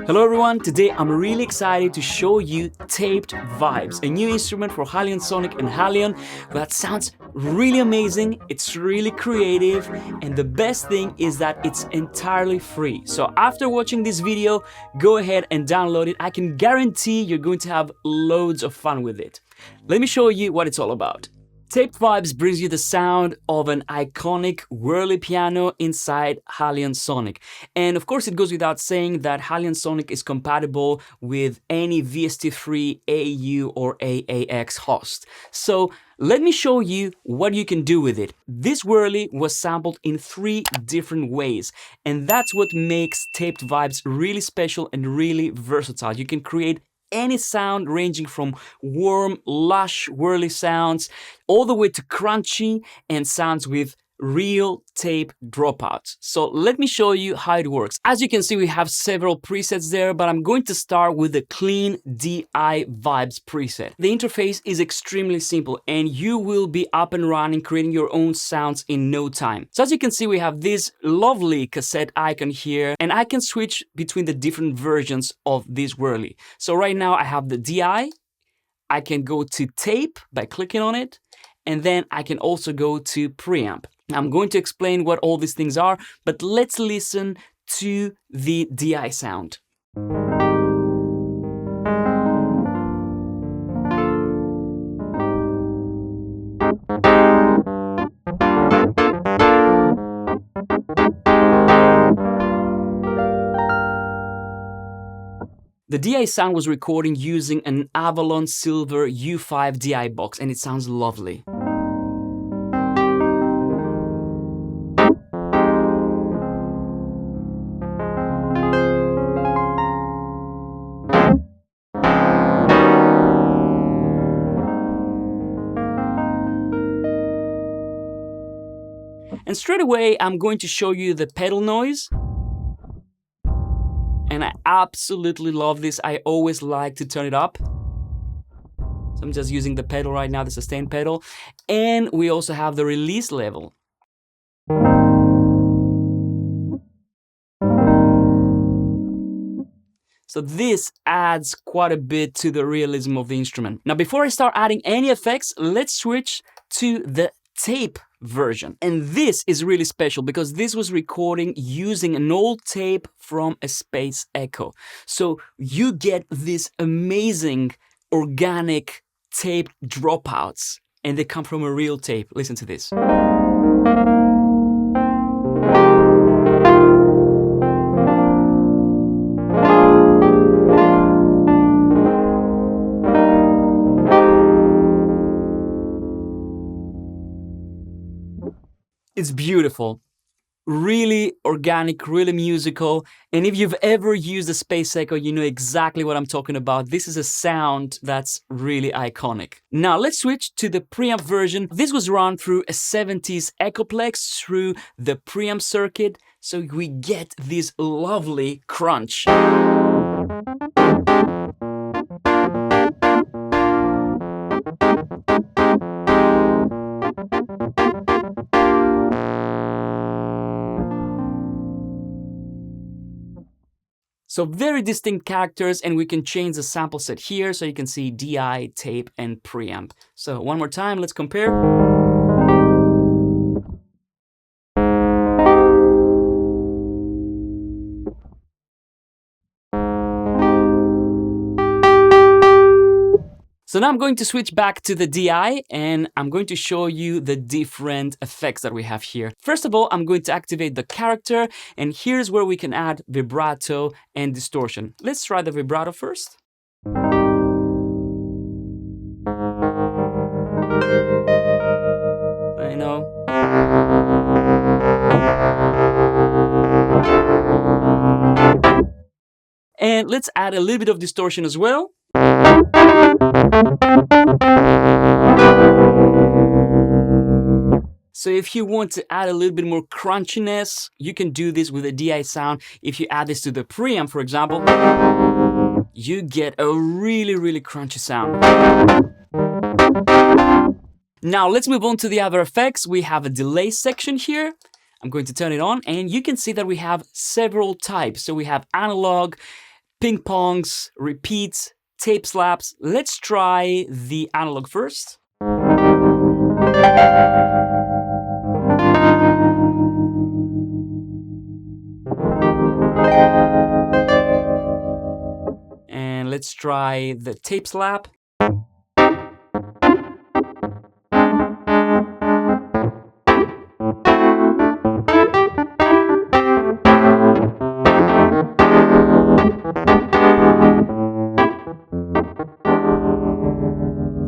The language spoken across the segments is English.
Hello everyone, today I'm really excited to show you Taped Vibes, a new instrument for HALion Sonic and HALion that sounds really amazing, it's really creative, and the best thing is that it's entirely free. So after watching this video, go ahead and download it. I can guarantee you're going to have loads of fun with it. Let me show you what it's all about. Taped Vibes brings you the sound of an iconic Wurli piano inside HALion Sonic. And of course it goes without saying that HALion Sonic is compatible with any VST3 AU or AAX host. So let me show you what you can do with it. This Wurli was sampled in 3 different ways, and that's what makes Taped Vibes really special and really versatile. You can create any sound ranging from warm, lush, whirly sounds all the way to crunchy and sounds with real tape dropouts. So let me show you how it works. As you can see, we have several presets there, but I'm going to start with the clean DI Vibes preset. The interface is extremely simple and you will be up and running creating your own sounds in no time. So as you can see, we have this lovely cassette icon here, and I can switch between the different versions of this Wurli. So right now I have the DI, I can go to tape by clicking on it, and then I can also go to Preamp. I'm going to explain what all these things are, but let's listen to the DI sound. The DI sound was recording using an Avalon Silver U5 DI box, and it sounds lovely. And straight away, I'm going to show you the pedal noise. And I absolutely love this. I always like to turn it up. So I'm just using the pedal right now, the sustain pedal. And we also have the release level. So this adds quite a bit to the realism of the instrument. Now, before I start adding any effects, let's switch to the tape version. And this is really special because this was recording using an old tape from a Space Echo. So you get this amazing organic tape dropouts, and they come from a real tape. Listen to this. It's beautiful, really organic, really musical. And if you've ever used a Space Echo, you know exactly what I'm talking about. This is a sound that's really iconic. Now let's switch to the preamp version. This was run through a 70s Echoplex through the preamp circuit. So we get this lovely crunch. So very distinct characters, and we can change the sample set here so you can see DI, tape, and preamp. So one more time, let's compare. So now I'm going to switch back to the DI and I'm going to show you the different effects that we have here. First of all, I'm going to activate the character, and here's where we can add vibrato and distortion. Let's try the vibrato first. I know. And let's add a little bit of distortion as well. So if you want to add a little bit more crunchiness, you can do this with a DI sound. If you add this to the preamp, for example, you get a really, really crunchy sound. Now let's move on to the other effects. We have a delay section here. I'm going to turn it on, and you can see that we have several types. So we have analog, ping pongs, repeats, tape slaps. Let's try the analog first. And let's try the tape slap.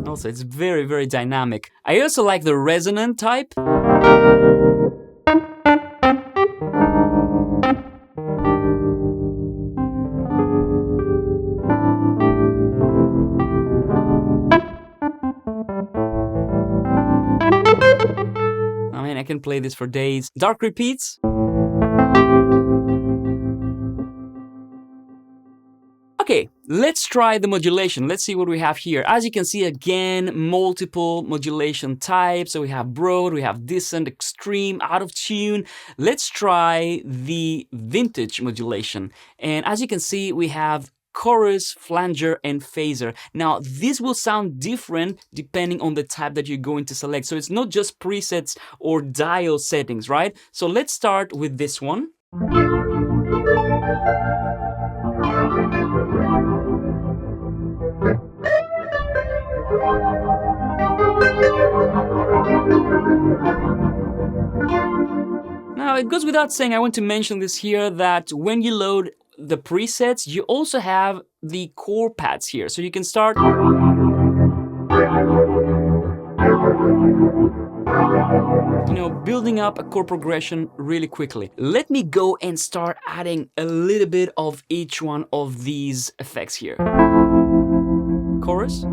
Also, it's very, very dynamic. I also like the resonant type. I mean, I can play this for days. Dark repeats. Okay, let's try the modulation. Let's see what we have here. As you can see, again, multiple modulation types. So we have broad, we have dissonant, extreme, out of tune. Let's try the vintage modulation. And as you can see, we have chorus, flanger, and phaser. Now, this will sound different depending on the type that you're going to select. So it's not just presets or dial settings, right? So let's start with this one. Now, it goes without saying, I want to mention this here, that when you load the presets, you also have the chord pads here. So you can start, building up a chord progression really quickly. Let me go and start adding a little bit of each one of these effects here. Chorus.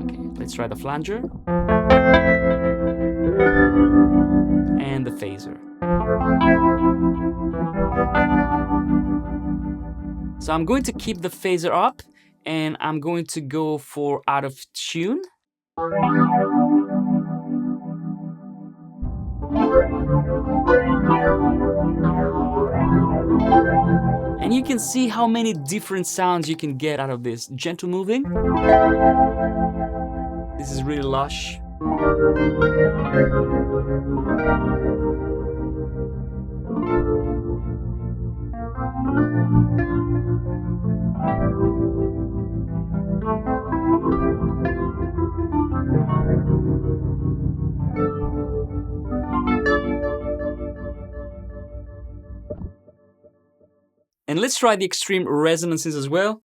Okay, let's try the flanger. And the phaser. So I'm going to keep the phaser up, and I'm going to go for out of tune. And you can see how many different sounds you can get out of this. Gentle moving. This is really lush. And let's try the extreme resonances as well.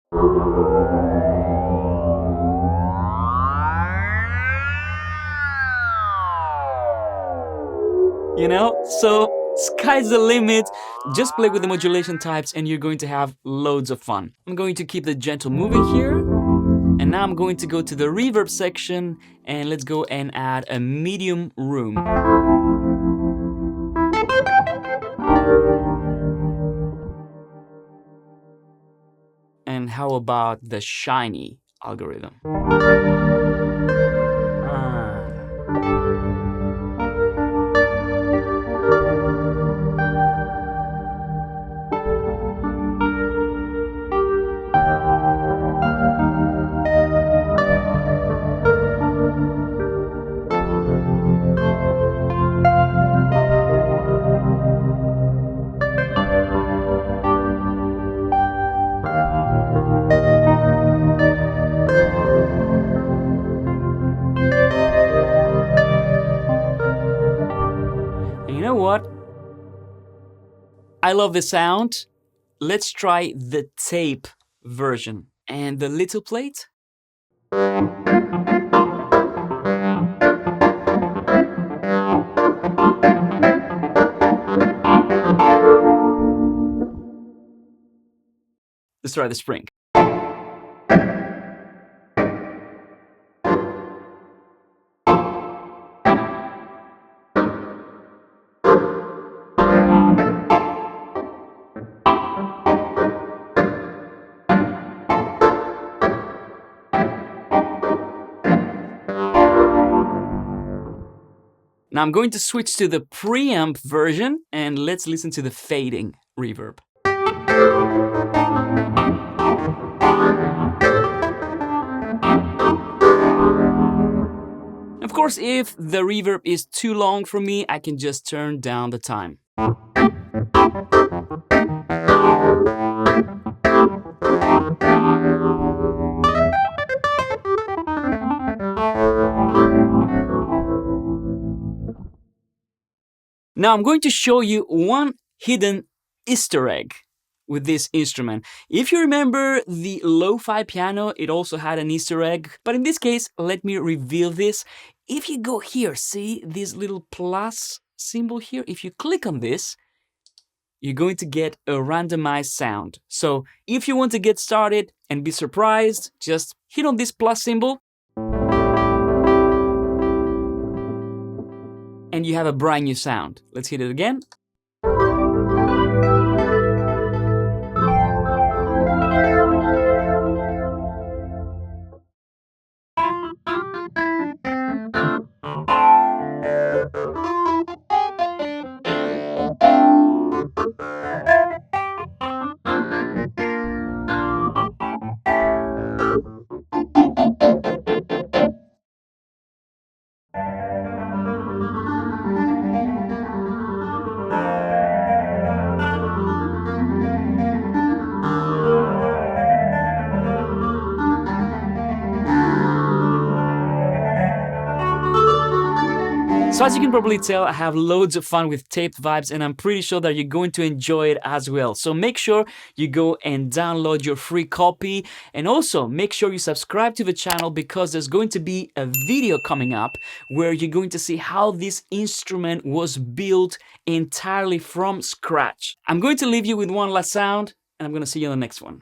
So sky's the limit. Just play with the modulation types and you're going to have loads of fun. I'm going to keep the gentle moving here. And now I'm going to go to the reverb section, and let's go and add a medium room. And how about the shiny algorithm? You know what? I love the sound. Let's try the tape version. And the little plate. Let's try the spring. Now I'm going to switch to the preamp version and let's listen to the fading reverb. Of course, if the reverb is too long for me, I can just turn down the time. Now I'm going to show you one hidden Easter egg with this instrument. If you remember the lo-fi piano, it also had an Easter egg, but in this case, let me reveal this. If you go here, see this little plus symbol here? If you click on this, you're going to get a randomized sound. So if you want to get started and be surprised, just hit on this plus symbol and you have a brand new sound. Let's hit it again. So as you can probably tell, I have loads of fun with taped vibes and I'm pretty sure that you're going to enjoy it as well. So make sure you go and download your free copy and also make sure you subscribe to the channel because there's going to be a video coming up where you're going to see how this instrument was built entirely from scratch. I'm going to leave you with one last sound and I'm going to see you on the next one.